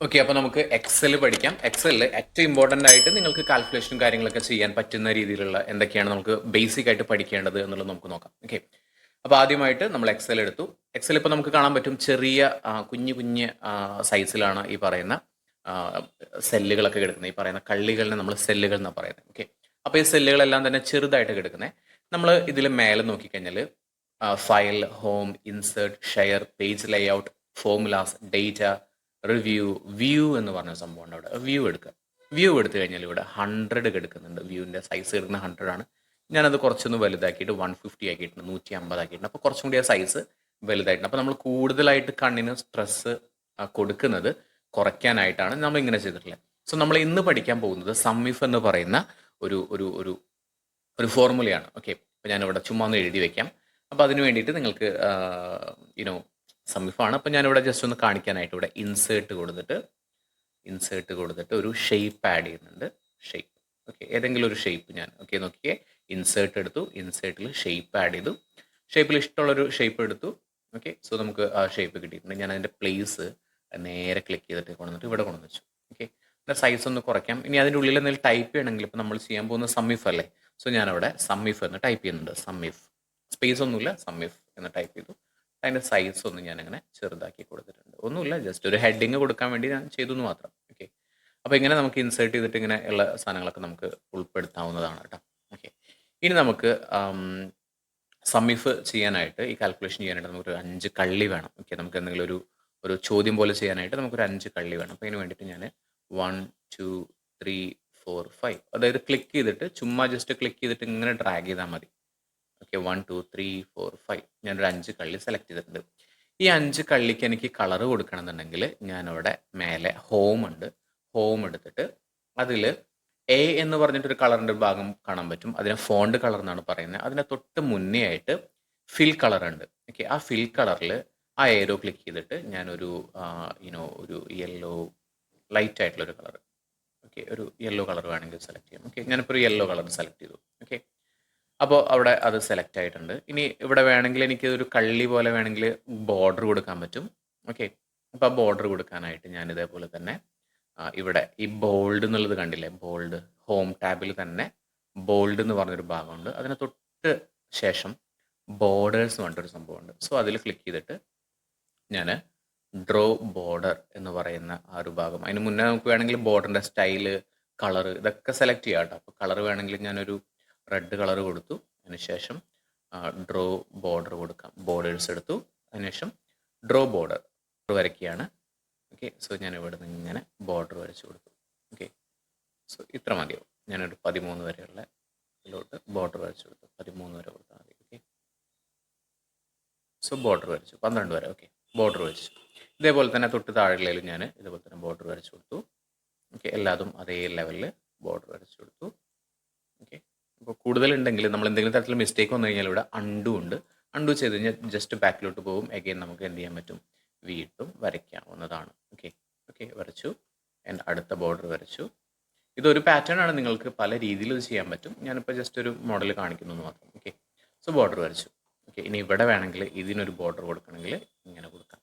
Okay, അപ്പോൾ നമുക്ക് Excel പഠിക്കാം. എക്സലിൽ ഏറ്റവും ഇമ്പോർട്ടൻ്റ് ആയിട്ട് നിങ്ങൾക്ക് കാൽക്കുലേഷനും കാര്യങ്ങളൊക്കെ ചെയ്യാൻ പറ്റുന്ന രീതിയിലുള്ള എന്തൊക്കെയാണ് നമുക്ക് ബേസിക് ആയിട്ട് പഠിക്കേണ്ടത് എന്നുള്ളത് നമുക്ക് നോക്കാം. ഓക്കെ, അപ്പോൾ ആദ്യമായിട്ട് നമ്മൾ എക്സൽ എടുത്തു. എക്സൽ ഇപ്പോൾ നമുക്ക് കാണാൻ പറ്റും ചെറിയ കുഞ്ഞു കുഞ്ഞ് സൈസിലാണ് ഈ പറയുന്ന സെല്ലുകളൊക്കെ കിടക്കുന്നത്. ഈ പറയുന്ന കള്ളികളിനെ നമ്മൾ സെല്ലുകൾ എന്നാണ് പറയുന്നത്. ഓക്കെ, അപ്പോൾ ഈ സെല്ലുകളെല്ലാം തന്നെ ചെറുതായിട്ട് കിടക്കുന്നത്. നമ്മൾ ഇതിൽ മേലെ നോക്കിക്കഴിഞ്ഞാൽ file, home, insert, share, page layout, formulas, data, review, view എന്ന് പറഞ്ഞ സംഭവം ഉണ്ട്. അവിടെ വ്യൂ എടുക്കുക. വ്യൂ എടുത്തു കഴിഞ്ഞാൽ ഇവിടെ 100 എടുക്കുന്നുണ്ട്. വ്യൂവിൻ്റെ സൈസ് എടുക്കുന്ന 100 ആണ്. ഞാനത് കുറച്ചൊന്ന് വലുതാക്കിയിട്ട് 150 ആക്കിയിട്ടുണ്ട്, 150 ആക്കിയിട്ടുണ്ട്. അപ്പോൾ കുറച്ചും കൂടി ആ സൈസ് വലുതായിട്ടുണ്ട്. അപ്പോൾ നമ്മൾ കൂടുതലായിട്ട് കണ്ണിന് സ്ട്രെസ് കൊടുക്കുന്നത് കുറയ്ക്കാനായിട്ടാണ് നമ്മൾ ഇങ്ങനെ ചെയ്തിട്ടുള്ളത്. സോ നമ്മൾ ഇന്ന് പഠിക്കാൻ പോകുന്നത് സമ്മിഫ് എന്ന് പറയുന്ന ഒരു ഒരു ഒരു ഒരു ഫോർമുലയാണ്. ഓക്കെ, അപ്പോൾ ഞാനിവിടെ ചുമ്മാ ഒന്ന് എഴുതി വെക്കാം. അപ്പോൾ അതിന് വേണ്ടിയിട്ട് നിങ്ങൾക്ക് യുനോ സമ്മിഫാണ്. അപ്പോൾ ഞാനിവിടെ ജസ്റ്റ് ഒന്ന് കാണിക്കാനായിട്ട് ഇവിടെ ഇൻസേർട്ട് കൊടുത്തിട്ട് ഒരു ഷേപ്പ് ആഡ് ചെയ്യുന്നുണ്ട്. ഷേപ്പ്, ഓക്കെ, ഏതെങ്കിലും ഒരു ഷേപ്പ് ഞാൻ നോക്കിയേ ഇൻസേർട്ട് എടുത്തു. ഇൻസേർട്ടിൽ ഷേപ്പ് ആഡ് ചെയ്തു. ഷേപ്പിൽ ഇഷ്ടമുള്ളൊരു ഷേപ്പ് എടുത്തു. ഓക്കെ, സോ നമുക്ക് ആ ഷേപ്പ് കിട്ടിയിട്ടുണ്ട്. ഞാൻ അതിൻ്റെ പ്ലേസ് നേരെ ക്ലിക്ക് ചെയ്തിട്ട് കൊണ്ടുവന്നിട്ട് ഇവിടെ കൊണ്ടുവന്ന് വെച്ചു. ഓക്കെ, അതിൻ്റെ സൈസ് ഒന്ന് കുറയ്ക്കാം. ഇനി അതിൻ്റെ ഉള്ളിൽ എന്തെങ്കിലും ടൈപ്പ് ചെയ്യണമെങ്കിൽ ഇപ്പോൾ നമ്മൾ ചെയ്യാൻ പോകുന്ന സമ്മിഫ് അല്ലേ, സോ ഞാനവിടെ സമ്മിഫ് എന്ന് ടൈപ്പ് ചെയ്യുന്നുണ്ട്. സമ്മിഫ്, സ്പേസ് ഒന്നുമില്ല, സമ്മിഫ് എന്ന് ടൈപ്പ് ചെയ്തു. അതിൻ്റെ സൈസ് ഒന്ന് ഞാനങ്ങനെ ചെറുതാക്കി കൊടുത്തിട്ടുണ്ട്. ഒന്നുമില്ല, ജസ്റ്റ് ഒരു ഹെഡിങ് കൊടുക്കാൻ വേണ്ടി ഞാൻ ചെയ്തു എന്ന് മാത്രം. ഓക്കെ, അപ്പോൾ ഇങ്ങനെ നമുക്ക് ഇൻസേർട്ട് ചെയ്തിട്ട് ഇങ്ങനെ ഉള്ള സാധനങ്ങളൊക്കെ നമുക്ക് ഉൾപ്പെടുത്താവുന്നതാണ് കേട്ടോ. ഓക്കെ, ഇനി നമുക്ക് സമ്മിഫ് ചെയ്യാനായിട്ട്, ഈ കാൽക്കുലേഷൻ ചെയ്യാനായിട്ട് നമുക്കൊരു 5 കള്ളി വേണം. ഓക്കെ, നമുക്ക് എന്തെങ്കിലും ഒരു ചോദ്യം പോലെ ചെയ്യാനായിട്ട് നമുക്കൊരു 5 കള്ളി വേണം. അപ്പോൾ അതിന് വേണ്ടിയിട്ട് ഞാൻ 1 2 3 4 5, അതായത് ക്ലിക്ക് ചെയ്തിട്ട് ചുമ്മാ ജസ്റ്റ് ക്ലിക്ക് ചെയ്തിട്ട് ഇങ്ങനെ ഡ്രാഗ് ചെയ്താൽ മതി. ഓക്കെ, 1 2 3 4 5 ഞാനൊരു 5 കള്ളി സെലക്ട് ചെയ്തിട്ടുണ്ട്. ഈ 5 കള്ളിക്ക് എനിക്ക് കളർ കൊടുക്കണമെന്നുണ്ടെങ്കിൽ ഞാനവിടെ മേലെ ഹോം ഉണ്ട്. ഹോം എടുത്തിട്ട് അതിൽ എ എന്ന് പറഞ്ഞിട്ടൊരു കളറിൻ്റെ ഭാഗം കാണാൻ പറ്റും. അതിനെ ഫോണ്ട് കളർ എന്നാണ് പറയുന്നത്. അതിനെ തൊട്ട് മുന്നേ ആയിട്ട് ഫിൽ കളർ ഉണ്ട്. ഓക്കെ, ആ ഫിൽ കളറിൽ ആ ഏരോ ക്ലിക്ക് ചെയ്തിട്ട് ഞാനൊരു ഒരു യെല്ലോ, ലൈറ്റ് ആയിട്ടുള്ളൊരു കളർ, ഓക്കെ, ഒരു യെല്ലോ കളർ വേണമെങ്കിൽ സെലക്ട് ചെയ്യാം. ഓക്കെ, ഞാനിപ്പോൾ ഒരു യെല്ലോ കളർ സെലക്ട് ചെയ്തു. ഓക്കെ, അപ്പോൾ അവിടെ അത് സെലക്ട് ആയിട്ടുണ്ട്. ഇനി ഇവിടെ വേണമെങ്കിൽ എനിക്ക് ഒരു കള്ളി പോലെ വേണമെങ്കിൽ ബോർഡർ കൊടുക്കാൻ പറ്റും. ഓക്കെ, അപ്പോൾ ആ ബോർഡർ കൊടുക്കാനായിട്ട് ഞാൻ ഇതേപോലെ തന്നെ ഇവിടെ ഈ ബോൾഡ് എന്നുള്ളത് കണ്ടില്ലേ, ബോൾഡ്, ഹോം ടാബിൽ തന്നെ ബോൾഡ് എന്ന് പറഞ്ഞൊരു ഭാഗമുണ്ട്. അതിന് തൊട്ട് ശേഷം ബോർഡേഴ്സ് പറഞ്ഞിട്ടൊരു സംഭവമുണ്ട്. സോ അതിൽ ക്ലിക്ക് ചെയ്തിട്ട് ഞാൻ ഡ്രോ ബോർഡർ എന്ന് പറയുന്ന ആ ഒരു ഭാഗം, അതിന് മുന്നേ നമുക്ക് വേണമെങ്കിൽ ബോർഡറിൻ്റെ സ്റ്റൈല്, കളർ ഇതൊക്കെ സെലക്ട് ചെയ്യാം കേട്ടോ. അപ്പോൾ കളർ വേണമെങ്കിൽ ഞാനൊരു റെഡ് കളർ കൊടുത്തു. അതിനുശേഷം ഡ്രോ ബോർഡർ കൊടുക്കാം. ബോർഡേഴ്സ് എടുത്തു. അതിനുശേഷം ഡ്രോ ബോർഡർ വരയ്ക്കുകയാണ്. ഓക്കെ, സോ ഞാൻ ഇവിടെ നിന്ന് ഇങ്ങനെ ബോർഡർ വരച്ചു കൊടുത്തു. ഓക്കെ, സോ ഇത്ര മതിയാവും. ഞാനൊരു 13 വരെയുള്ള ഇതിലോട്ട് ബോർഡർ വരച്ചു കൊടുത്തു. 13 വരെ കൊടുത്താൽ മതി. ഓക്കെ, സോ ബോർഡർ വരച്ചു 12 വരെ. ഓക്കെ, ബോർഡർ വരച്ചു. ഇതേപോലെ തന്നെ തൊട്ട് താഴെയിലും ഞാൻ ഇതേപോലെ തന്നെ ബോർഡർ വരച്ചു കൊടുത്തു. ഓക്കെ, എല്ലാതും അതേ ലെവലിൽ ബോർഡർ വരച്ചു കൊടുത്തു. ഓക്കെ, അപ്പോൾ കൂടുതലുണ്ടെങ്കിൽ നമ്മൾ എന്തെങ്കിലും തരത്തിൽ മിസ്റ്റേക്ക് വന്നു കഴിഞ്ഞാൽ ഇവിടെ അൺഡു ഉണ്ട്. അൺഡു ചെയ്ത് കഴിഞ്ഞാൽ ജസ്റ്റ് ബാക്കിലോട്ട് പോകും. എഗെയിൻ നമുക്ക് എന്ത് ചെയ്യാൻ പറ്റും, വീണ്ടും വരയ്ക്കാവുന്നതാണ്. ഓക്കെ, വരച്ചു. അടുത്ത ബോർഡർ വരച്ചു. ഇതൊരു പാറ്റേൺ ആണ്, നിങ്ങൾക്ക് പല രീതിയിൽ ഇത് ചെയ്യാൻ പറ്റും. ഞാനിപ്പോൾ ജസ്റ്റ് ഒരു മോഡൽ കാണിക്കുന്നു എന്ന് മാത്രം. ഓക്കെ, സോ ബോർഡർ വരച്ചു. ഓക്കെ, ഇനി ഇവിടെ വേണമെങ്കിൽ ഇതിനൊരു ബോർഡർ കൊടുക്കണമെങ്കിൽ ഇങ്ങനെ കൊടുക്കാം.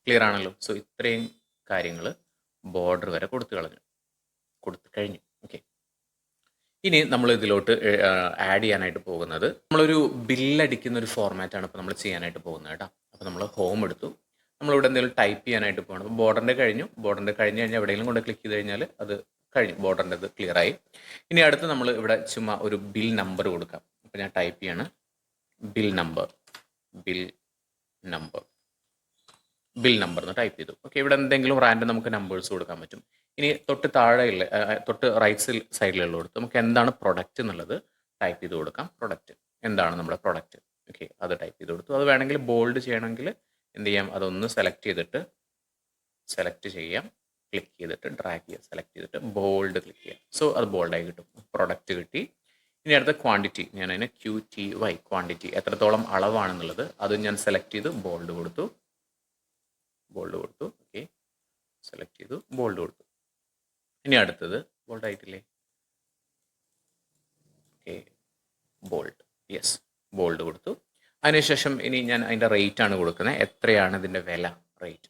ക്ലിയർ ആണല്ലോ. സോ ഇത്രയും കാര്യങ്ങൾ ബോർഡർ വരെ കൊടുത്തു കഴിഞ്ഞു. ഓക്കെ, ഇനി നമ്മൾ ഇതിലോട്ട് ആഡ് ചെയ്യാനായിട്ട് പോകുന്നത്, നമ്മളൊരു ബില്ലടിക്കുന്ന ഒരു ഫോർമാറ്റാണ് ഇപ്പോൾ നമ്മൾ ചെയ്യാനായിട്ട് പോകുന്നത് കേട്ടോ. അപ്പോൾ നമ്മൾ ഹോം എടുത്തു. നമ്മളിവിടെ എന്തെങ്കിലും ടൈപ്പ് ചെയ്യാനായിട്ട് പോകണം. അപ്പോൾ ബോർഡറിൻ്റെ കഴിഞ്ഞു കഴിഞ്ഞാൽ എവിടെയെങ്കിലും കൊണ്ട് ക്ലിക്ക് ചെയ്ത് കഴിഞ്ഞാൽ അത് കഴിഞ്ഞു, ബോർഡറിൻ്റെ ഇത് ക്ലിയർ ആയി. ഇനി അടുത്ത് നമ്മൾ ഇവിടെ ചുമ്മാ ഒരു ബിൽ നമ്പർ കൊടുക്കാം. അപ്പോൾ ഞാൻ ടൈപ്പ് ചെയ്യാണ് ബിൽ നമ്പർ എന്ന് ടൈപ്പ് ചെയ്തു. ഓക്കെ, ഇവിടെ എന്തെങ്കിലും റാൻഡം നമുക്ക് നമ്പേഴ്സ് കൊടുക്കാൻ പറ്റും. ഇനി തൊട്ട് താഴെയുള്ള തൊട്ട് റൈറ്റ് സൈഡിലുള്ള കൊടുത്ത് നമുക്ക് എന്താണ് പ്രൊഡക്റ്റ് എന്നുള്ളത് ടൈപ്പ് ചെയ്ത് കൊടുക്കാം. പ്രൊഡക്റ്റ് എന്താണ് നമ്മുടെ പ്രൊഡക്റ്റ്. ഓക്കെ, അത് ടൈപ്പ് ചെയ്ത് കൊടുത്തു. അത് വേണമെങ്കിൽ ബോൾഡ് ചെയ്യണമെങ്കിൽ എന്ത് ചെയ്യാം, അതൊന്ന് സെലക്ട് ചെയ്യാം. ക്ലിക്ക് ചെയ്തിട്ട് ഡ്രാഗ് ചെയ്യുക, സെലക്ട് ചെയ്തിട്ട് ബോൾഡ് ക്ലിക്ക് ചെയ്യാം. സോ അത് ബോൾഡായി കിട്ടും. പ്രൊഡക്റ്റ് കിട്ടി. ഇനി അടുത്ത ക്വാണ്ടിറ്റി, ഞാൻ അതിന് QTY, ക്വാണ്ടിറ്റി എത്രത്തോളം അളവാണെന്നുള്ളത് അത് ഞാൻ സെലക്ട് ചെയ്ത് ബോൾഡ് കൊടുത്തു. ഓക്കെ, സെലക്ട് ചെയ്തു, ബോൾഡ് കൊടുത്തു. ഇനി അടുത്തത് ബോൾഡ് ആയിട്ടില്ലേ. ഓക്കെ, യെസ്, ബോൾഡ് കൊടുത്തു. അതിനുശേഷം ഇനി ഞാൻ അതിൻ്റെ റേറ്റ് ആണ് കൊടുക്കുന്നത്. എത്രയാണ് ഇതിൻ്റെ വില, rate.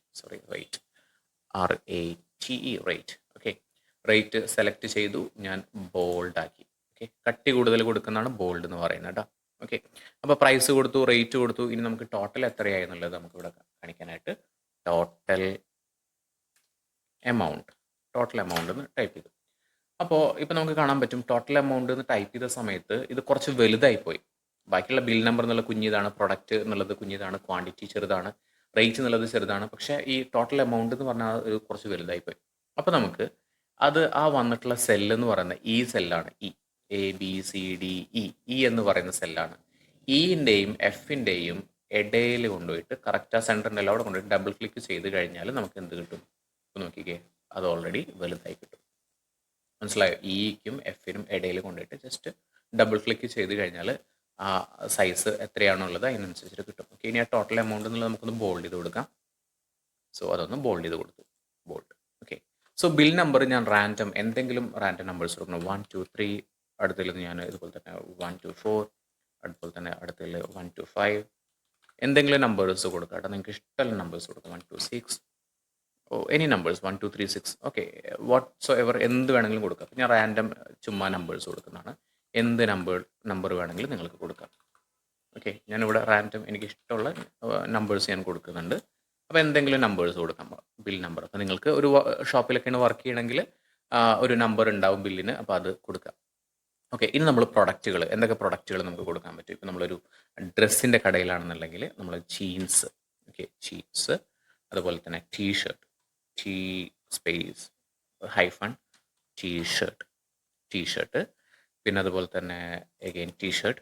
RATE rate. Okay, rate select ചെയ്തു, ഞാൻ ബോൾഡ് ആക്കി. ഓക്കെ, കട്ടി കൂടുതൽ കൊടുക്കുന്നതാണ് ബോൾഡ് എന്ന് പറയുന്നത് കേട്ടോ. ഓക്കെ, അപ്പോൾ പ്രൈസ് കൊടുത്തു, റേറ്റ് കൊടുത്തു. ഇനി നമുക്ക് ടോട്ടൽ എത്രയായി എന്നുള്ളത് നമുക്ക് ഇവിടെ കാണിക്കാനായിട്ട് ടോട്ടൽ എമൗണ്ട് എന്ന് ടൈപ്പ് ചെയ്തു. അപ്പോൾ ഇപ്പോൾ നമുക്ക് കാണാൻ പറ്റും ടോട്ടൽ എമൗണ്ട് എന്ന് ടൈപ്പ് ചെയ്ത സമയത്ത് ഇത് കുറച്ച് വലുതായി പോയി. ബാക്കിയുള്ള ബിൽ നമ്പർ എന്നുള്ള കുഞ്ഞിതാണ്, പ്രൊഡക്റ്റ് എന്നുള്ളത് കുഞ്ഞിതാണ്, ക്വാണ്ടിറ്റി ചെറുതാണ്, റേറ്റ് എന്നുള്ളത് ചെറുതാണ്. പക്ഷേ ഈ ടോട്ടൽ എമൗണ്ട് എന്ന് പറഞ്ഞാൽ കുറച്ച് വലുതായി പോയി. അപ്പോൾ നമുക്ക് അത് ആ വന്നിട്ടുള്ള സെല്ല് എന്ന് പറയുന്ന ഈ സെല്ലാണ്, ഇ എന്ന് പറയുന്ന സെല്ലാണ്. ഇൻ്റെയും എഫിൻ്റെയും ഇടയിൽ കൊണ്ടുപോയിട്ട് കറക്റ്റ് ആ സെൻറ്ററിൻ്റെ അവിടെ കൊണ്ടുപോയിട്ട് ഡബിൾ ക്ലിക്ക് ചെയ്ത് കഴിഞ്ഞാൽ നമുക്ക് എന്ത് കിട്ടും? നോക്കിക്കേ, അത് ഓൾറെഡി വലുതായി കിട്ടും. മനസ്സിലായോ? ഇക്കും എഫിനും ഇടയിൽ കൊണ്ടുപോയിട്ട് ജസ്റ്റ് ഡബിൾ ക്ലിക്ക് ചെയ്ത് കഴിഞ്ഞാൽ ആ സൈസ് എത്രയാണുള്ളത് അതിനനുസരിച്ചിട്ട് കിട്ടും. ഓക്കെ, ഇനി ആ ടോട്ടൽ എമൗണ്ട് എന്നുള്ളത് നമുക്കൊന്ന് ബോൾഡ് ചെയ്ത് കൊടുക്കാം. സോ അതൊന്ന് ബോൾഡ് ചെയ്ത് കൊടുത്തു, bold. Okay, so bill number ഞാൻ റാൻഡം എന്തെങ്കിലും റാൻഡം നമ്പേഴ്സ് കൊടുക്കണം. 1 2 3, അടുത്തതിൽ ഞാൻ ഇതുപോലെ തന്നെ 1 2 4, അതുപോലെ തന്നെ അടുത്തതിൽ 1 2 5, എന്തെങ്കിലും നമ്പേഴ്സ് കൊടുക്കാം കേട്ടോ. നിങ്ങൾക്ക് ഇഷ്ടമുള്ള നമ്പേഴ്സ് കൊടുക്കാം. 1 2 6, എനി നമ്പേഴ്സ് 1 2 3 6. ഓക്കെ, വാട്ട്സോ എവർ എന്ത് വേണമെങ്കിലും കൊടുക്കാം. ഞാൻ റാൻഡം ചുമ്മാ നമ്പേഴ്സ് കൊടുക്കുന്നതാണ്. എന്ത് നമ്പർ വേണമെങ്കിലും നിങ്ങൾക്ക് കൊടുക്കാം. ഓക്കെ, ഞാനിവിടെ റാൻഡം എനിക്ക് ഇഷ്ടമുള്ള നമ്പേഴ്സ് ഞാൻ കൊടുക്കുന്നുണ്ട്. അപ്പോൾ എന്തെങ്കിലും നമ്പേഴ്സ് കൊടുക്കാം, ബിൽ നമ്പർ. അപ്പോൾ നിങ്ങൾക്ക് ഒരു ഷോപ്പിലൊക്കെയാണ് വർക്ക് ചെയ്യണമെങ്കിൽ ഒരു നമ്പർ ഉണ്ടാവും ബില്ലിന്, അപ്പോൾ അത് കൊടുക്കാം. ഓക്കെ, ഇനി നമ്മൾ പ്രൊഡക്റ്റുകൾ, എന്തൊക്കെ പ്രൊഡക്റ്റുകൾ നമുക്ക് കൊടുക്കാൻ പറ്റും? ഇപ്പോൾ നമ്മളൊരു ഡ്രസ്സിൻ്റെ കടയിലാണെന്നുണ്ടെങ്കിൽ നമ്മൾ ജീൻസ്, ഓക്കെ, ജീൻസ്, അതുപോലെ തന്നെ ടീഷർട്ട്, ടീഷർട്ട്, പിന്നെ അതുപോലെ തന്നെ എഗെയിൻ ടീഷർട്ട്.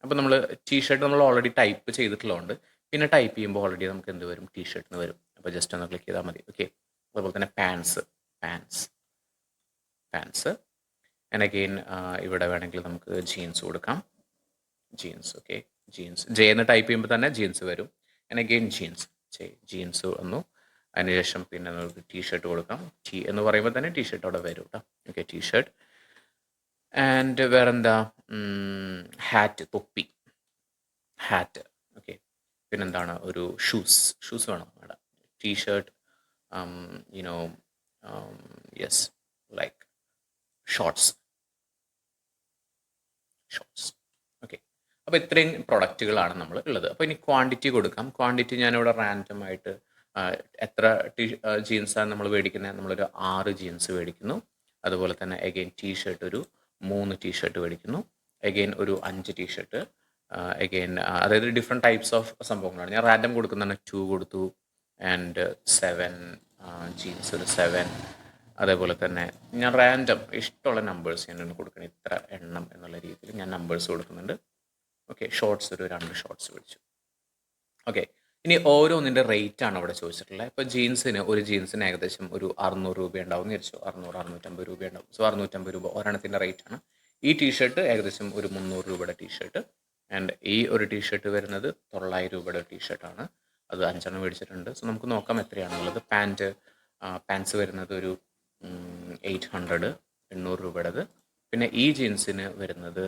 അപ്പോൾ നമ്മൾ ടീഷർട്ട് നമ്മൾ ഓൾറെഡി ടൈപ്പ് ചെയ്തിട്ടുള്ളതുകൊണ്ട് പിന്നെ ടൈപ്പ് ചെയ്യുമ്പോൾ ഓൾറെഡി നമുക്ക് എന്ത് വരും? ടീഷർട്ടിന് വരും. അപ്പോൾ ജസ്റ്റ് ഒന്ന് ക്ലിക്ക് ചെയ്താൽ മതി. ഓക്കെ, അതുപോലെ തന്നെ പാൻസ്, ആൻഡ് അഗെയിൻ ഇവിടെ വേണമെങ്കിൽ നമുക്ക് ജീൻസ് കൊടുക്കാം. ജീൻസ്, ഓക്കെ, ജീൻസ് ജെ എന്ന് ടൈപ്പ് ചെയ്യുമ്പോൾ തന്നെ ജീൻസ് വരും. ആൻഡ് അഗെയിൻ ജീൻസ് വന്നു. അതിനുശേഷം പിന്നെ നമുക്ക് ടീഷർട്ട് കൊടുക്കാം. ടി എന്ന് പറയുമ്പോൾ തന്നെ ടീഷർട്ട് അവിടെ വരും കേട്ടോ. Okay, T-shirt. ആൻഡ് വേറെന്താ? ഹാറ്റ്, തൊപ്പി, ഹാറ്റ്. ഓക്കെ, പിന്നെന്താണ്? ഒരു ഷൂസ് വേണം അവിടെ. T-shirt, you know, yes, like shorts. Okay, അപ്പോൾ ഇത്രയും പ്രൊഡക്റ്റുകളാണ് നമ്മൾ ഉള്ളത്. അപ്പോൾ ഇനി ക്വാണ്ടിറ്റി കൊടുക്കാം. ക്വാണ്ടിറ്റി ഞാനിവിടെ റാൻഡം ആയിട്ട് എത്ര ജീൻസാണ് നമ്മൾ മേടിക്കുന്നത്? നമ്മളൊരു 6 ജീൻസ് മേടിക്കുന്നു. അതുപോലെ തന്നെ എഗെയിൻ ടീഷർട്ട് ഒരു 3 ടീഷർട്ട് മേടിക്കുന്നു. എഗെയിൻ ഒരു 5 ടീഷർട്ട്. എഗെയിൻ അതായത് ഡിഫറെൻറ്റ് ടൈപ്സ് ഓഫ് സംഭവങ്ങളാണ്. ഞാൻ റാൻഡം കൊടുക്കുന്നതാണ് 2 കൊടുത്തു. ആൻഡ് 7 ജീൻസ് ഒരു 7. അതേപോലെ തന്നെ ഞാൻ റാൻഡം ഇഷ്ടമുള്ള നമ്പേഴ്സ് ഞാൻ കൊടുക്കണം. ഇത്ര എണ്ണം എന്നുള്ള രീതിയിൽ ഞാൻ നമ്പേഴ്സ് കൊടുക്കുന്നുണ്ട്. ഓക്കെ, ഷോർട്സ് ഒരു 2 ഷോർട്സ് മേടിച്ചു. ഓക്കെ, ഇനി ഓരോന്നിൻ്റെ റേറ്റാണ് അവിടെ ചോദിച്ചിട്ടുള്ളത്. ഇപ്പോൾ ഒരു ജീൻസിന് ഏകദേശം ഒരു 600 രൂപ ഉണ്ടാവും എന്ന് വിചാരിച്ചു. 650 രൂപ ഉണ്ടാവും. സോ 650 രൂപ ഒരെണ്ണത്തിൻ്റെ റേറ്റാണ്. ഈ ടീഷർട്ട് ഏകദേശം ഒരു 300 രൂപയുടെ ടീഷർട്ട്. ആൻഡ് ഈ ഒരു ടീഷർട്ട് വരുന്നത് 900 രൂപയുടെ ടീഷർട്ടാണ്. അത് 5 എണ്ണം മേടിച്ചിട്ടുണ്ട്. സോ നമുക്ക് നോക്കാം എത്രയാണുള്ളത്. പാൻസ് വരുന്നത് ഒരു 800 രൂപയുടേത്. പിന്നെ ഈ ജീൻസിന് വരുന്നത്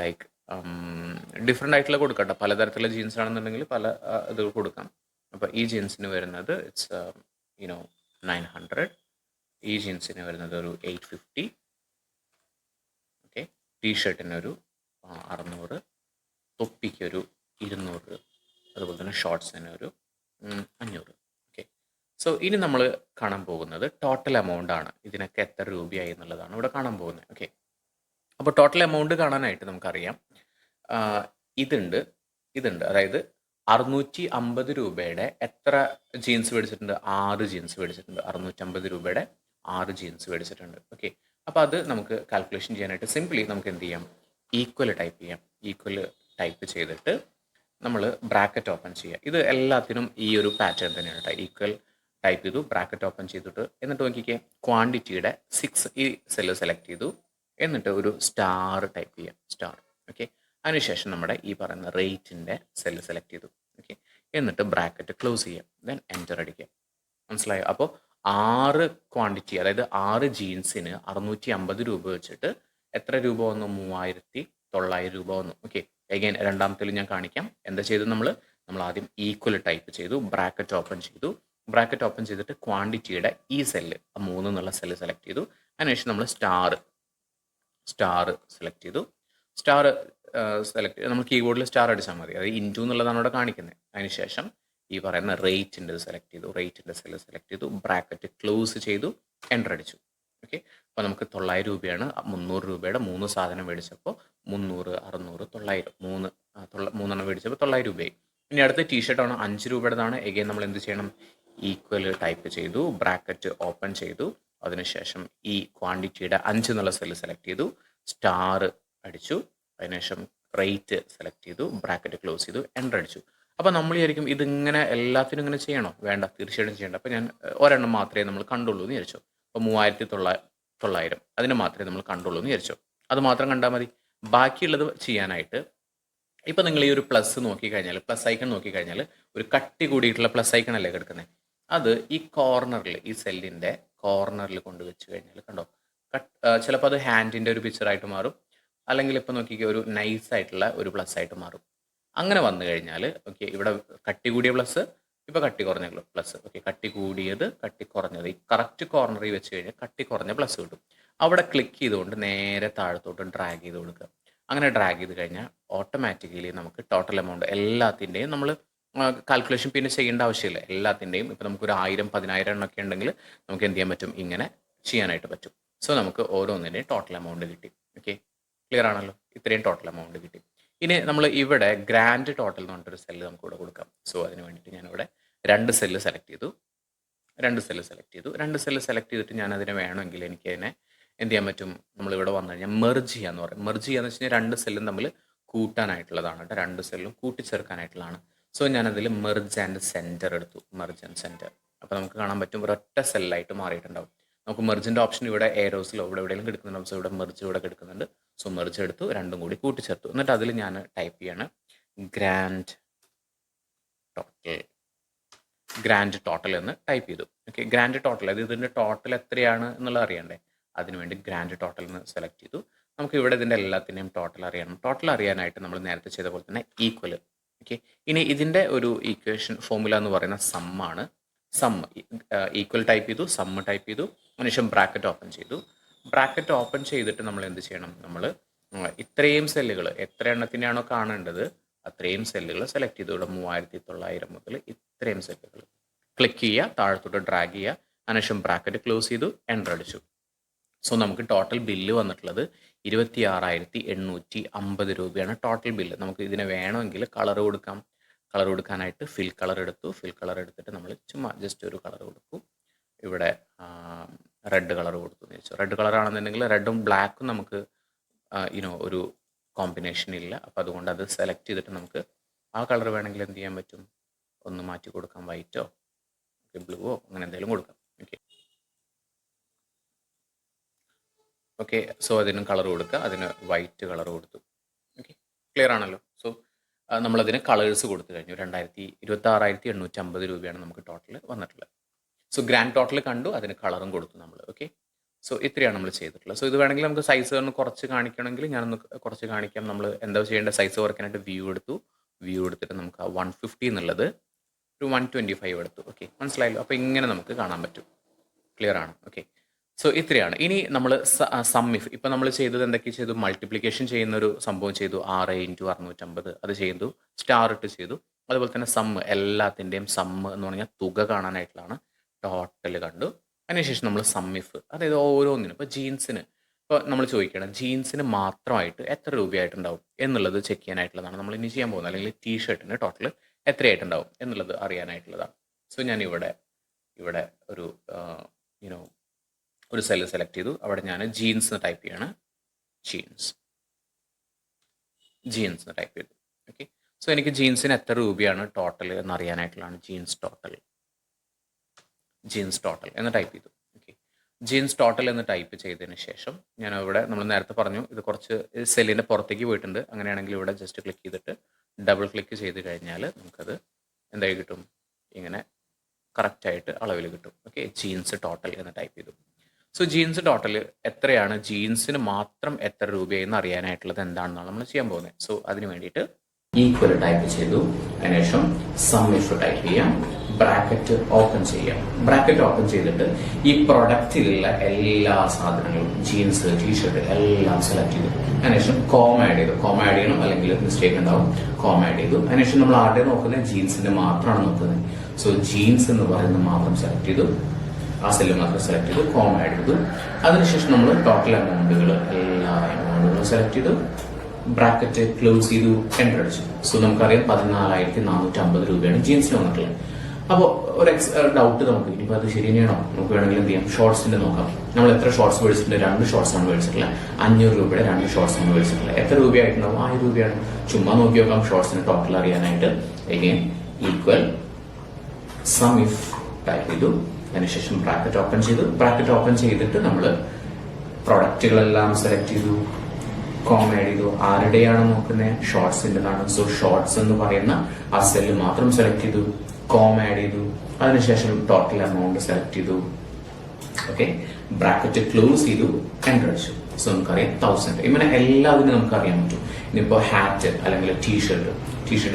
ലൈക്ക് ഡിഫറെൻ്റ് ആയിട്ടുള്ള കൊടുക്കട്ടെ. പലതരത്തിലുള്ള ജീൻസ് ആണെന്നുണ്ടെങ്കിൽ പല ഇത് കൊടുക്കാം. അപ്പോൾ ഈ ജീൻസിന് വരുന്നത് ഇറ്റ്സ് 900. ഈ ജീൻസിന് വരുന്നത് ഒരു 850. ഓക്കെ, ടീഷർട്ടിന് ഒരു 600, തൊപ്പിക്ക് ഒരു 200, അതുപോലെ തന്നെ ഷോർട്സിന് ഒരു 500. ഓക്കെ, സോ ഇനി നമ്മൾ കാണാൻ പോകുന്നത് ടോട്ടൽ എമൗണ്ട് ആണ്. ഇതിനൊക്കെ എത്ര രൂപയായി എന്നുള്ളതാണ് ഇവിടെ കാണാൻ പോകുന്നത്. ഓക്കെ, അപ്പോൾ ടോട്ടൽ എമൗണ്ട് കാണാനായിട്ട് നമുക്കറിയാം ഇതുണ്ട്. അതായത് 650 രൂപയുടെ എത്ര ജീൻസ് മേടിച്ചിട്ടുണ്ട്? 6 ജീൻസ് മേടിച്ചിട്ടുണ്ട്. 650 രൂപയുടെ 6 ജീൻസ് മേടിച്ചിട്ടുണ്ട്. ഓക്കെ, അപ്പോൾ അത് നമുക്ക് കാൽക്കുലേഷൻ ചെയ്യാനായിട്ട് സിംപ്ലി നമുക്ക് എന്ത് ചെയ്യാം? ഈക്വൽ ടൈപ്പ് ചെയ്തിട്ട് നമ്മൾ ബ്രാക്കറ്റ് ഓപ്പൺ ചെയ്യുക. ഇത് എല്ലാത്തിനും ഈ ഒരു പാറ്റേൺ തന്നെയാണ് കേട്ടോ. ഈക്വൽ ടൈപ്പ് ചെയ്തു, ബ്രാക്കറ്റ് ഓപ്പൺ ചെയ്തിട്ട് എന്നിട്ട് നോക്കിക്കേ, ക്വാണ്ടിറ്റിയുടെ 6 ഈ സെല്ല് സെലക്ട് ചെയ്തു. എന്നിട്ട് ഒരു സ്റ്റാർ ടൈപ്പ് ചെയ്യാം, സ്റ്റാർ. ഓക്കെ, അതിനുശേഷം നമ്മുടെ ഈ പറയുന്ന റേറ്റിൻ്റെ സെല്ല് സെലക്ട് ചെയ്തു. ഓക്കെ, എന്നിട്ട് ബ്രാക്കറ്റ് ക്ലോസ് ചെയ്യാം. ദെൻ എൻ്റർ അടിക്കാം. മനസ്സിലായോ? അപ്പോൾ 6 ക്വാണ്ടിറ്റി, അതായത് 6 ജീൻസിന് 650 രൂപ വെച്ചിട്ട് എത്ര രൂപ വന്നു? 3900 രൂപ വന്നു. ഓക്കെ, അഗൈൻ രണ്ടാമത്തേൽ ഞാൻ കാണിക്കാം. എന്താ ചെയ്തു? നമ്മൾ ആദ്യം ഈക്വൽ ടൈപ്പ് ചെയ്തു, ബ്രാക്കറ്റ് ഓപ്പൺ ചെയ്തു, ബ്രാക്കറ്റ് ഓപ്പൺ ചെയ്തിട്ട് ക്വാണ്ടിറ്റിയുടെ ഈ സെല്ല് 3 എന്നുള്ള സെല്ല് സെലക്ട് ചെയ്തു. അതിനുശേഷം നമ്മൾ സ്റ്റാർ സെലക്ട് ചെയ്തു. സ്റ്റാർ സെലക്ട് നമ്മൾ കീബോർഡിൽ സ്റ്റാർ അടിച്ചാൽ മതി. അത് ഇൻറ്റു എന്നുള്ളതാണ് ഇവിടെ കാണിക്കുന്നത്. അതിനുശേഷം ഈ പറയുന്ന റേറ്റിൻ്റെ സെലക്ട് ചെയ്തു. റേറ്റിൻ്റെ സെല്ല് സെലക്ട് ചെയ്തു. ബ്രാക്കറ്റ് ക്ലോസ് ചെയ്തു. എൻ്റർ അടിച്ചു. ഓക്കെ, അപ്പോൾ നമുക്ക് 900 രൂപയാണ്. 300 രൂപയുടെ 3 സാധനം മേടിച്ചപ്പോൾ 300, 600, 900 3 മേടിച്ചപ്പോൾ 900 രൂപയായി. ഇനി അടുത്ത ടീഷർട്ടാണ് 5 രൂപയുടേതാണ്. എഗെയിൻ നമ്മൾ എന്ത് ചെയ്യണം? ഈക്വൽ ടൈപ്പ് ചെയ്തു. ബ്രാക്കറ്റ് ഓപ്പൺ ചെയ്തു. അതിനുശേഷം ഈ ക്വാണ്ടിറ്റിയുടെ 5 എന്നുള്ള സെല്ല് സെലക്ട് ചെയ്തു. സ്റ്റാർ അടിച്ചു. അതിനുശേഷം റേറ്റ് സെലക്ട് ചെയ്തു. ബ്രാക്കറ്റ് ക്ലോസ് ചെയ്തു. എൻ്റർ അടിച്ചു. അപ്പോൾ നമ്മൾ വിചാരിക്കും ഇതിങ്ങനെ എല്ലാത്തിനും ഇങ്ങനെ ചെയ്യണോ? വേണ്ട, തീർച്ചയായിട്ടും ചെയ്യേണ്ട. അപ്പോൾ ഞാൻ ഒരെണ്ണം മാത്രമേ നമ്മൾ കണ്ടുള്ളൂ എന്ന് വിചാരിച്ചു. അപ്പോൾ 3900 അതിന് മാത്രമേ നമ്മൾ കണ്ടുള്ളൂ എന്ന് വിചാരിച്ചു. അത് മാത്രം കണ്ടാൽ മതി. ബാക്കിയുള്ളത് ചെയ്യാനായിട്ട് ഇപ്പം നിങ്ങൾ ഈ ഒരു പ്ലസ് നോക്കിക്കഴിഞ്ഞാൽ, പ്ലസ് ഐക്കൺ നോക്കിക്കഴിഞ്ഞാൽ ഒരു കട്ടി കൂടിയിട്ടുള്ള പ്ലസ് ഐക്കൺ അല്ലേ കിടക്കുന്നത്. അത് ഈ കോർണറിൽ, ഈ സെല്ലിൻ്റെ കോർണറിൽ കൊണ്ടുവച്ച് കഴിഞ്ഞാൽ കണ്ടോ, ചിലപ്പോൾ അത് ഹാൻഡിൻ്റെ ഒരു പിക്ചറായിട്ട് മാറും. അല്ലെങ്കിൽ ഇപ്പോൾ നോക്കിക്കുക ഒരു നൈസ് ആയിട്ടുള്ള ഒരു പ്ലസ് ആയിട്ട് മാറും. അങ്ങനെ വന്നു കഴിഞ്ഞാൽ ഓക്കെ, ഇവിടെ കട്ടി കൂടിയ പ്ലസ്, ഇപ്പോൾ കട്ടി കുറഞ്ഞ പ്ലസ്. ഓക്കെ, കട്ടി കൂടിയത്, കട്ടി കുറഞ്ഞത്, ഈ കറക്റ്റ് കോർണറിൽ വെച്ച് കഴിഞ്ഞാൽ കട്ടി കുറഞ്ഞ പ്ലസ് കിട്ടും. അവിടെ ക്ലിക്ക് ചെയ്തുകൊണ്ട് നേരെ താഴത്തോട്ട് ഡ്രാഗ് ചെയ്ത് കൊടുക്കുക. അങ്ങനെ ഡ്രാഗ് ചെയ്ത് കഴിഞ്ഞാൽ ഓട്ടോമാറ്റിക്കലി നമുക്ക് ടോട്ടൽ എമൗണ്ട് എല്ലാത്തിൻ്റെയും നമ്മൾ കാൽക്കുലേഷൻ പിന്നെ ചെയ്യേണ്ട ആവശ്യമില്ല. എല്ലാത്തിൻ്റെയും ഇപ്പോൾ നമുക്കൊരു 1000, 10,000 എണ്ണൊക്കെ ഉണ്ടെങ്കിൽ നമുക്ക് എന്ത് ചെയ്യാൻ പറ്റും? ഇങ്ങനെ ചെയ്യാനായിട്ട് പറ്റും. സോ നമുക്ക് ഓരോന്നിൻ്റെയും ടോട്ടൽ എമൗണ്ട് കിട്ടി. ഓക്കെ, ക്ലിയർ ആണല്ലോ? ഇത്രയും ടോട്ടൽ എമൗണ്ട് കിട്ടി. ഇനി നമ്മൾ ഇവിടെ ഗ്രാൻഡ് ടോട്ടൽ എന്ന് പറഞ്ഞിട്ടൊരു സെല്ല് നമുക്ക് ഇവിടെ കൊടുക്കാം. സോ അതിന് വേണ്ടിയിട്ട് ഞാനിവിടെ 2 സെല്ല് സെലക്ട് ചെയ്തു. 2 സെല്ല് സെലക്ട് ചെയ്തിട്ട് ഞാൻ അതിനെ വേണമെങ്കിൽ എനിക്ക് അതിനെ എന്ത് ചെയ്യാൻ പറ്റും? നമ്മളിവിടെ വന്നു കഴിഞ്ഞാൽ മെർജ് ചെയ്യാന്ന് പറയും. മെർജ് ചെയ്യാന്ന് വെച്ച് കഴിഞ്ഞാൽ 2 സെല്ലും തമ്മിൽ കൂട്ടാനായിട്ടുള്ളതാണ് കേട്ടോ. 2 സെല്ലും കൂട്ടിച്ചേർക്കാനായിട്ടുള്ളതാണ്. സോ ഞാനതിൽ മെർജ് ആൻഡ് സെൻറ്റർ എടുത്തു. Merge and centre. അപ്പോൾ നമുക്ക് കാണാൻ പറ്റും ഒരൊറ്റ സെല്ലായിട്ട് മാറിയിട്ടുണ്ടാവും. നമുക്ക് മെർജിൻ്റെ ഓപ്ഷൻ ഇവിടെ ഏരോസിലോ ഇവിടെ എവിടെയെങ്കിലും കിടക്കുന്നുണ്ടാവും. സോ ഇവിടെ മെർജ് ഇവിടെ കിടക്കുന്നുണ്ട്. സോ മെർജ് എടുത്തു, രണ്ടും കൂടി കൂട്ടിച്ചേർത്തു. എന്നിട്ട് അതിൽ ഞാൻ ടൈപ്പ് ചെയ്യാണ് ഗ്രാൻഡ് ടോട്ടൽ എന്ന് ടൈപ്പ് ചെയ്തു. ഓക്കെ, ഗ്രാൻഡ് ടോട്ടൽ, അത് ഇതിൻ്റെ ടോട്ടൽ എത്രയാണ് എന്നുള്ളത് അറിയണ്ടേ? അതിനുവേണ്ടി ഗ്രാൻഡ് ടോട്ടൽ എന്ന് സെലക്ട് ചെയ്തു. നമുക്ക് ഇവിടെ ഇതിൻ്റെ എല്ലാത്തിൻ്റെയും ടോട്ടൽ അറിയണം. ടോട്ടൽ അറിയാനായിട്ട് നമ്മൾ നേരത്തെ ചെയ്ത പോലെ തന്നെ ഈക്വൽ. ഓക്കെ, ഇനി ഇതിൻ്റെ ഒരു ഈക്വേഷൻ ഫോർമുല എന്ന് പറയുന്ന സമ്മാണ്. സം ഈക്വൽ ടൈപ്പ് ചെയ്തു, സമ്മ് ടൈപ്പ് ചെയ്തു. അതിനുശേഷം ബ്രാക്കറ്റ് ഓപ്പൺ ചെയ്തു. ബ്രാക്കറ്റ് ഓപ്പൺ ചെയ്തിട്ട് നമ്മൾ എന്ത് ചെയ്യണം? നമ്മൾ ഇത്രയും സെല്ലുകൾ എത്ര എണ്ണത്തിനാണോ കാണേണ്ടത് അത്രയും സെല്ലുകൾ സെലക്ട് ചെയ്തു. ഇവിടെ 3900 മുതൽ ഇത്രയും സെല്ലുകൾ ക്ലിക്ക് ചെയ്യുക, താഴത്തോട്ട് ഡ്രാഗ് ചെയ്യുക. അതിനുശേഷം ബ്രാക്കറ്റ് ക്ലോസ് ചെയ്തു, എൻ്റർ അടിച്ചു. സോ നമുക്ക് ടോട്ടൽ ബില്ല് വന്നിട്ടുള്ളത് 26,850 രൂപയാണ് ടോട്ടൽ ബില്ല്. നമുക്ക് ഇതിനെ വേണമെങ്കിൽ കളർ കൊടുക്കാം. കളർ കൊടുക്കാനായിട്ട് ഫിൽ കളർ എടുത്തു. ഫിൽ കളർ എടുത്തിട്ട് നമ്മൾ ചുമ്മാ ജസ്റ്റ് ഒരു കളർ കൊടുക്കും. ഇവിടെ റെഡ് കളർ കൊടുത്തു എന്ന് വെച്ചു. റെഡ് കളർ ആണെന്നുണ്ടെങ്കിൽ റെഡും ബ്ലാക്കും നമുക്ക് ഒരു കോമ്പിനേഷൻ ഇല്ല. അപ്പോൾ അതുകൊണ്ട് അത് സെലക്ട് ചെയ്തിട്ട് നമുക്ക് ആ കളർ വേണമെങ്കിൽ എന്ത് ചെയ്യാൻ പറ്റും? ഒന്ന് മാറ്റി കൊടുക്കാം. വൈറ്റോ ബ്ലൂവോ അങ്ങനെ എന്തെങ്കിലും കൊടുക്കാം. ഓക്കെ, സോ അതിനും കളർ കൊടുക്കുക. അതിന് വൈറ്റ് കളർ കൊടുത്തു. ഓക്കെ, ക്ലിയർ ആണല്ലോ? സോ നമ്മളതിന് കളേഴ്സ് കൊടുത്തു കഴിഞ്ഞു. 26,850 രൂപയാണ് നമുക്ക് ടോട്ടൽ വന്നിട്ടുള്ളത്. സോ ഗ്രാൻഡ് ടോട്ടൽ കണ്ടു, അതിന് കളറും കൊടുത്തു നമ്മൾ. ഓക്കെ, സോ ഇത്രയാണ് നമ്മൾ ചെയ്തിട്ടുള്ളത്. സോ ഇത് വേണമെങ്കിൽ നമുക്ക് സൈസ് ഒന്ന് കുറച്ച് കാണിക്കണമെങ്കിൽ ഞാനൊന്ന് കുറച്ച് കാണിക്കാം. നമ്മൾ എന്താ ചെയ്യേണ്ട? സൈസ് കുറയ്ക്കാനായിട്ട് വ്യൂ എടുത്തിട്ട് നമുക്ക് 150 എന്നുള്ളത് ഒരു 125 എടുത്തു. ഓക്കെ, മനസ്സിലായല്ലോ? അപ്പോൾ ഇങ്ങനെ നമുക്ക് കാണാൻ പറ്റും. ക്ലിയർ ആണ്? ഓക്കെ, സോ ഇത്രയാണ്. ഇനി നമ്മൾ സമ്മിഫ് ഇപ്പം നമ്മൾ ചെയ്തത് എന്തൊക്കെ ചെയ്തു? മൾട്ടിപ്ലിക്കേഷൻ ചെയ്യുന്നൊരു സംഭവം ചെയ്തു. 6 × 650 അത് ചെയ്തു. സ്റ്റാർ ഇട്ട് ചെയ്തു. അതുപോലെ തന്നെ സമ്മ്, എല്ലാത്തിൻ്റെയും സമ്മ് എന്ന് പറഞ്ഞാൽ തുക കാണാനായിട്ടുള്ളതാണ്. ടോട്ടൽ കണ്ടു. അതിനുശേഷം നമ്മൾ സമ്മിഫ്, അതായത് ഓരോന്നിനും ഇപ്പോൾ ജീൻസിന്, ഇപ്പോൾ നമ്മൾ ചോദിക്കണം ജീൻസിന് മാത്രമായിട്ട് എത്ര രൂപയായിട്ടുണ്ടാവും എന്നുള്ളത് ചെക്ക് ചെയ്യാനായിട്ടുള്ളതാണ് നമ്മൾ ഇനി ചെയ്യാൻ പോകുന്നത്. അല്ലെങ്കിൽ ടീഷർട്ടിന് ടോട്ടൽ എത്രയായിട്ടുണ്ടാവും എന്നുള്ളത് അറിയാനായിട്ടുള്ളതാണ്. സോ ഞാൻ ഇവിടെ ഒരു സെല്ല് സെലക്ട് ചെയ്തു. അവിടെ ഞാൻ ജീൻസ് എന്ന് ടൈപ്പ് ചെയ്യാണ്. ജീൻസ് എന്ന് ടൈപ്പ് ചെയ്തു. ഓക്കെ, സോ എനിക്ക് ജീൻസിന് എത്ര രൂപയാണ് ടോട്ടൽ എന്നറിയാനായിട്ടുള്ളതാണ് ജീൻസ് ടോട്ടൽ എന്ന് ടൈപ്പ് ചെയ്തു. ഓക്കെ, ജീൻസ് ടോട്ടൽ എന്ന് ടൈപ്പ് ചെയ്തതിന് ശേഷം ഞാൻ ഇവിടെ നമ്മൾ നേരത്തെ പറഞ്ഞു ഇത് കുറച്ച് സെല്ലിൻ്റെ പുറത്തേക്ക് പോയിട്ടുണ്ട്. അങ്ങനെയാണെങ്കിൽ ഇവിടെ ജസ്റ്റ് ക്ലിക്ക് ചെയ്തിട്ട് ഡബിൾ ക്ലിക്ക് ചെയ്ത് കഴിഞ്ഞാൽ നമുക്കത് എന്തായി കിട്ടും? ഇങ്ങനെ കറക്റ്റായിട്ട് അളവിൽ കിട്ടും. ഓക്കെ, ജീൻസ് ടോട്ടൽ എന്ന് ടൈപ്പ് ചെയ്തു. സോ ജീൻസ് ടോട്ടൽ എത്രയാണ്, ജീൻസിന് മാത്രം എത്ര രൂപയെന്ന് അറിയാനായിട്ടുള്ളത് എന്താണെന്നാണ് നമ്മൾ ചെയ്യാൻ പോകുന്നത്. സോ അതിന് വേണ്ടിയിട്ട് ഈക്വൽ ടൈപ്പ് ചെയ്തു. അതിനുശേഷം സം ഇഫ് ടൈപ്പ് ചെയ്യാം. ബ്രാക്കറ്റ് ഓപ്പൺ ചെയ്യാം. ബ്രാക്കറ്റ് ഓപ്പൺ ചെയ്തിട്ട് ഈ പ്രൊഡക്റ്റിലുള്ള എല്ലാ സാധനങ്ങളും ജീൻസ്, ടീഷർട്ട് എല്ലാം സെലക്ട് ചെയ്തു. അതിനുശേഷം കോമ ആഡ് ചെയ്തു. കോമ ആഡ് ചെയ്യണം, അല്ലെങ്കിൽ മിസ്റ്റേക്ക് ഉണ്ടാവും. കോമ ആഡ് ചെയ്തു. അതിനുശേഷം നമ്മൾ ആദ്യം നോക്കുന്നത് ജീൻസിന്റെ മാത്രമാണ് നോക്കുന്നത്. സോ ജീൻസ് എന്ന് പറയുന്നത് മാത്രം സെലക്ട് ചെയ്തു. ആ സെല്ല് മാത്രം സെലക്ട് ചെയ്തു, കോമ ആഡ് ചെയ്തു. അതിനുശേഷം നമ്മൾ ടോട്ടൽ എമൗണ്ടുകൾ എല്ലാ എമൗണ്ടുകളും സെലക്ട് ചെയ്തു, ബ്രാക്കറ്റ് ക്ലോസ് ചെയ്തു, എൻ്റർ അടിച്ചു. സോ നമുക്കറിയാം 14,450 രൂപയാണ് ജീൻസിന് വന്നിട്ടുള്ളത്. അപ്പോൾ ഒരു ഡൗട്ട് നമുക്ക്, ഇനിയിപ്പോൾ അത് ശരി തന്നെയാണോ, നമുക്ക് വേണമെങ്കിൽ എന്ത് ചെയ്യാം, ഷോർട്സിന്റെ നോക്കാം. നമ്മൾ എത്ര ഷോർട്സ് മേടിച്ചിട്ടുണ്ട്? 2 ഷോർട്സ് ആണ് മേടിച്ചിട്ടുള്ളത്. 500 രൂപയുടെ 2 ഷോർട്സ് ആണ് മേടിച്ചിട്ടുള്ളത്. എത്ര രൂപയായിട്ടുണ്ടാവും? 1000 രൂപയാണ്. ചുമ്മാ നോക്കി നോക്കാം ഷോർട്സിന് ടോട്ടൽ അറിയാനായിട്ട്. Again equal sum if type ചെയ്തു. അതിനുശേഷം ബ്രാക്കറ്റ് ഓപ്പൺ ചെയ്തു. ബ്രാക്കറ്റ് ഓപ്പൺ ചെയ്തിട്ട് നമ്മൾ പ്രൊഡക്റ്റുകളെല്ലാം സെലക്ട് ചെയ്തു, കോമ ആഡ് ചെയ്തു. ആരുടെയാണ് നോക്കുന്നത്? ഷോർട്സിൻ്റെതാണ്. സോ ഷോർട്സ് എന്ന് പറയുന്ന ആ സെല്ല് മാത്രം സെലക്ട് ചെയ്തു, കോമ ആഡ് ചെയ്തു. അതിനുശേഷം ടോട്ടൽ എമൗണ്ട് സെലക്ട് ചെയ്തു. ഓക്കെ, ബ്രാക്കറ്റ് ക്ലോസ് ചെയ്തു, എൻ്റർ അടിച്ചു. സോ നമുക്കറിയാം 1000. ഇങ്ങനെ എല്ലാത്തിനും നമുക്ക് അറിയാൻ പറ്റും. ഇനിയിപ്പോൾ ഹാറ്റ് അല്ലെങ്കിൽ ടീഷർട്ട്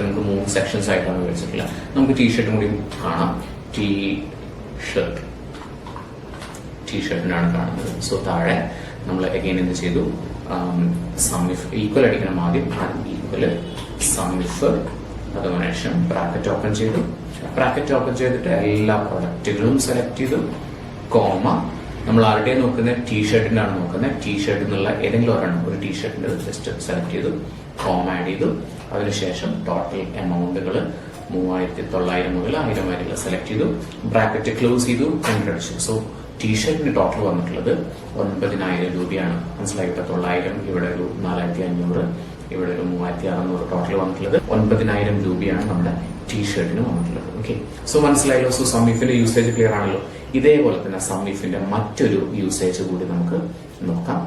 നമുക്ക് 3 സെക്ഷൻസ് ആയിട്ടാണ് മേടിച്ചിട്ടില്ല. നമുക്ക് ടീഷർട്ടും കൂടി കാണാം. ടീഷർട്ടിനാണ് കാണുന്നത്. സോ താഴെ നമ്മൾ അഗൈൻ എന്ത് ചെയ്തു? സം ഇഫ് ഈക്വൽ അടിക്കണം ആദ്യം. ഈക്വൽ സം ഇഫ്, അതിനുശേഷം ബ്രാക്കറ്റ് ഓപ്പൺ ചെയ്തു. ബ്രാക്കറ്റ് ഓപ്പൺ ചെയ്തിട്ട് എല്ലാ പ്രൊഡക്റ്റുകളും സെലക്ട് ചെയ്തു, കോമ. നമ്മൾ ആരുടെയും നോക്കുന്നത്? ടീഷർട്ടിന്റെ ആണ് നോക്കുന്നത്. ടീഷർട്ട് എന്നുള്ള ഏതെങ്കിലും ഒരെണ്ണം, ഒരു ടീഷർട്ടിന്റെ ജസ്റ്റ് സെലക്ട് ചെയ്തു, കോമ ആഡ് ചെയ്തു. അതിനുശേഷം ടോട്ടൽ എമൗണ്ടുകൾ 3,900 മുതൽ 1000 വരെയുള്ള സെലക്ട് ചെയ്തു, ബ്രാക്കറ്റ് ക്ലോസ് ചെയ്തു, എൻ്റർ അടിച്ചു. സോ ടീഷർട്ടിന് ടോട്ടൽ വന്നിട്ടുള്ളത് 9,000 രൂപയാണ്. മനസ്സിലായി? 900, ഇവിടെ ഒരു 4,500, ഇവിടെ ഒരു 3,600 ടോട്ടൽ വന്നിട്ടുള്ളത് 9,000 രൂപയാണ് നമ്മുടെ ടീഷർട്ടിന് വന്നിട്ടുള്ളത്. ഓക്കെ, സോ മനസ്സിലായല്ലോ. സോ സം ഇഫിന്റെ യൂസേജ് ക്ലിയർ ആണല്ലോ. ഇതേപോലെ തന്നെ സം ഇഫിന്റെ മറ്റൊരു യൂസേജ് കൂടി നമുക്ക് നോക്കാം.